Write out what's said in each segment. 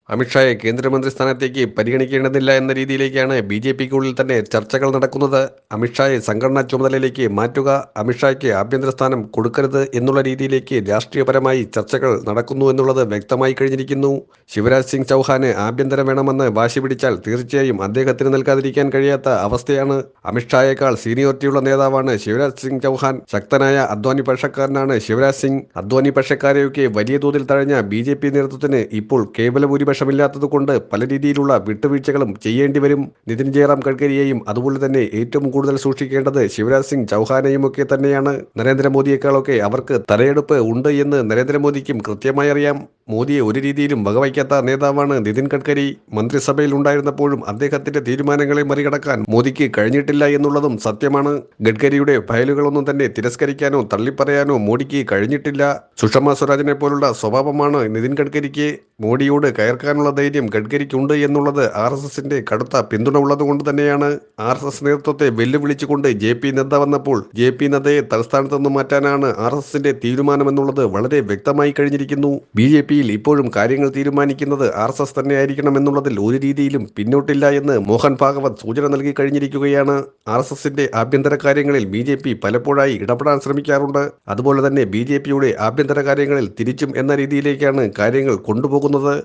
അമിത്ഷായെ കേന്ദ്രമന്ത്രി സ്ഥാനത്തേക്ക് പരിഗണിക്കേണ്ടതില്ല എന്ന രീതിയിലേക്കാണ് ബി.ജെ.പിക്കുള്ളിൽ തന്നെ ചർച്ചകൾ നടക്കുന്നത്. അമിത്ഷായെ സംഘടനാ ചുമതലയിലേക്ക് മാറ്റുക, അമിത്ഷായ്ക്ക് ആഭ്യന്തര സ്ഥാനം കൊടുക്കരുത് എന്നുള്ള രീതിയിലേക്ക് രാഷ്ട്രീയപരമായി ചർച്ചകൾ നടക്കുന്നു എന്നുള്ളത് വ്യക്തമായി കഴിഞ്ഞിരിക്കുന്നു. ശിവരാജ് സിംഗ് ചൗഹാന് ആഭ്യന്തരം വേണമെന്ന് വാശി പിടിച്ചാൽ തീർച്ചയായും അദ്ദേഹത്തിന് നൽകാതിരിക്കാൻ കഴിയാത്ത അവസ്ഥയാണ്. അമിത്ഷായേക്കാൾ സീനിയോറിറ്റിയുള്ള നേതാവാണ് ശിവരാജ് സിംഗ് ചൗഹാൻ. ശക്തനായ അദ്വാനി പക്ഷക്കാരനാണ് ശിവരാജ് സിംഗ്. അദ്വാനി പക്ഷക്കാരെയൊക്കെ വലിയ തോതിൽ തഴഞ്ഞ ബി.ജെ.പി നേതൃത്വത്തിന് ഇപ്പോൾ കേവല ഭൂരിപക്ഷമില്ലാത്തതുകൊണ്ട് പല രീതിയിലുള്ള വിട്ടുവീഴ്ചകളും ചെയ്യേണ്ടി വരും. നിതിൻ ജയറാം ഗഡ്കരിയെയും അതുപോലെ തന്നെ ഏറ്റവും കൂടുതൽ സൂക്ഷിക്കേണ്ടത് ശിവരാജ് സിംഗ് ചൗഹാനെയും ഒക്കെ തന്നെയാണ്. നരേന്ദ്രമോദിയെക്കാളൊക്കെ അവർക്ക് തലയെടുപ്പ് ഉണ്ട് എന്ന് നരേന്ദ്രമോദിക്കും കൃത്യമായി അറിയാം. മോദിയെ ഒരു രീതിയിലും വകവയ്ക്കാത്ത നേതാവാണ് നിതിൻ ഗഡ്കരി. മന്ത്രിസഭയിൽ ഉണ്ടായിരുന്നപ്പോഴും അദ്ദേഹത്തിന്റെ തീരുമാനങ്ങളെ മറികടക്കാൻ മോദിക്ക് കഴിഞ്ഞിട്ടില്ല എന്നുള്ളതും സത്യമാണ്. ഗഡ്കരിയുടെ ഫയലുകളൊന്നും തന്നെ തിരസ്കരിക്കാനോ തള്ളിപ്പറയാനോ മോഡിക്ക് കഴിഞ്ഞിട്ടില്ല. സുഷമ സ്വരാജിനെ പോലുള്ള സ്വഭാവമാണ് നിതിൻ ഗഡ്കരിക്ക്. മോഡിയോട് കയർക്കാനുള്ള ധൈര്യം ഗഡ്കരിക്കുണ്ട് എന്നുള്ളത് RSSന്റെ കടുത്ത പിന്തുണ ഉള്ളതുകൊണ്ട് തന്നെയാണ്. RSS നേതൃത്വത്തെ വെല്ലുവിളിച്ചുകൊണ്ട് JP നദ്ദ വന്നപ്പോൾ JP നദ്ദയെ തലസ്ഥാനത്ത് നിന്ന് മാറ്റാനാണ് RSSന്റെ തീരുമാനമെന്നുള്ളത് വളരെ വ്യക്തമായി കഴിഞ്ഞിരിക്കുന്നു. BJPയിൽ ഇപ്പോഴും കാര്യങ്ങൾ തീരുമാനിക്കുന്നത് RSS തന്നെയായിരിക്കണമെന്നുള്ളതിൽ ഒരു രീതിയിലും പിന്നോട്ടില്ല എന്ന് മോഹൻ ഭാഗവത് സൂചന നൽകി കഴിഞ്ഞിരിക്കുകയാണ്. RSSന്റെ ആഭ്യന്തര കാര്യങ്ങളിൽ BJP പലപ്പോഴായി ഇടപെടാൻ ശ്രമിക്കാറുണ്ട്. അതുപോലെ തന്നെ BJPയുടെ ആഭ്യന്തര കാര്യങ്ങളിൽ തിരിച്ചും എന്ന രീതിയിലേക്കാണ് കാര്യങ്ങൾ കൊണ്ടുപോകുന്നത്.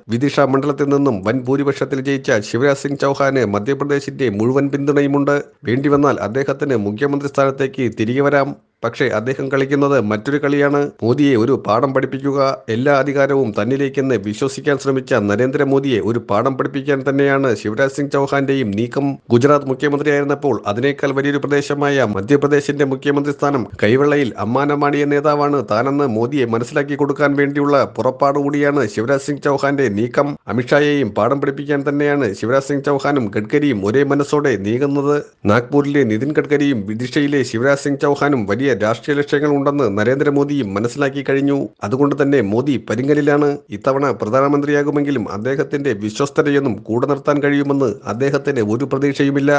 വിദിഷ മണ്ഡലത്തിൽ നിന്നും വൻ ഭൂരിപക്ഷത്തിൽ ജയിച്ച ശിവരാജ് സിംഗ് ചൗഹാന് മധ്യപ്രദേശിന്റെ മുഴുവൻ പിന്തുണയുമുണ്ട്. വേണ്ടിവന്നാൽ അദ്ദേഹത്തിന് മുഖ്യമന്ത്രി സ്ഥാനത്തേക്ക് തിരികെ വരാം. പക്ഷേ അദ്ദേഹം കളിക്കുന്നത് മറ്റൊരു കളിയാണ്. മോദിയെ ഒരു പാഠം പഠിപ്പിക്കുക, എല്ലാ അധികാരവും തന്നിലേക്കെന്ന് വിശ്വസിക്കാൻ ശ്രമിച്ച നരേന്ദ്രമോദിയെ ഒരു പാഠം പഠിപ്പിക്കാൻ തന്നെയാണ് ശിവരാജ് സിംഗ് ചൗഹാന്റെയും നീക്കം. ഗുജറാത്ത് മുഖ്യമന്ത്രിയായിരുന്നപ്പോൾ അതിനേക്കാൾ വലിയൊരു പ്രദേശമായ മധ്യപ്രദേശിന്റെ മുഖ്യമന്ത്രി സ്ഥാനം കൈവെള്ളയിൽ അമ്മാനമാടിയ നേതാവാണ് താനെന്ന് മോദിയെ മനസ്സിലാക്കി കൊടുക്കാൻ വേണ്ടിയുള്ള പുറപ്പാടുകൂടിയാണ് ശിവരാജ് സിംഗ് ചൗഹാന്റെ നീക്കം. അമിത്ഷായെയും പാഠം പഠിപ്പിക്കാൻ തന്നെയാണ് ശിവരാജ് സിംഗ് ചൗഹാനും ഗഡ്കരിയും ഒരേ മനസ്സോടെ നീങ്ങുന്നത്. നാഗ്പൂരിലെ നിതിൻ ഗഡ്കരിയും വിദിഷയിലെ ശിവരാജ് സിംഗ് ചൗഹാനും വലിയ രാഷ്ട്രീയ ലക്ഷ്യങ്ങൾ ഉണ്ടെന്ന് നരേന്ദ്രമോദിയും മനസ്സിലാക്കി കഴിഞ്ഞു. അതുകൊണ്ട് തന്നെ മോദി പരിങ്ങലിലാണ്. ഇത്തവണ പ്രധാനമന്ത്രിയാകുമെങ്കിലും അദ്ദേഹത്തിന്റെ വിശ്വസ്തതയൊന്നും കൂടെ നിർത്താൻ കഴിയുമെന്ന് അദ്ദേഹത്തിന് ഒരു പ്രതീക്ഷയുമില്ല.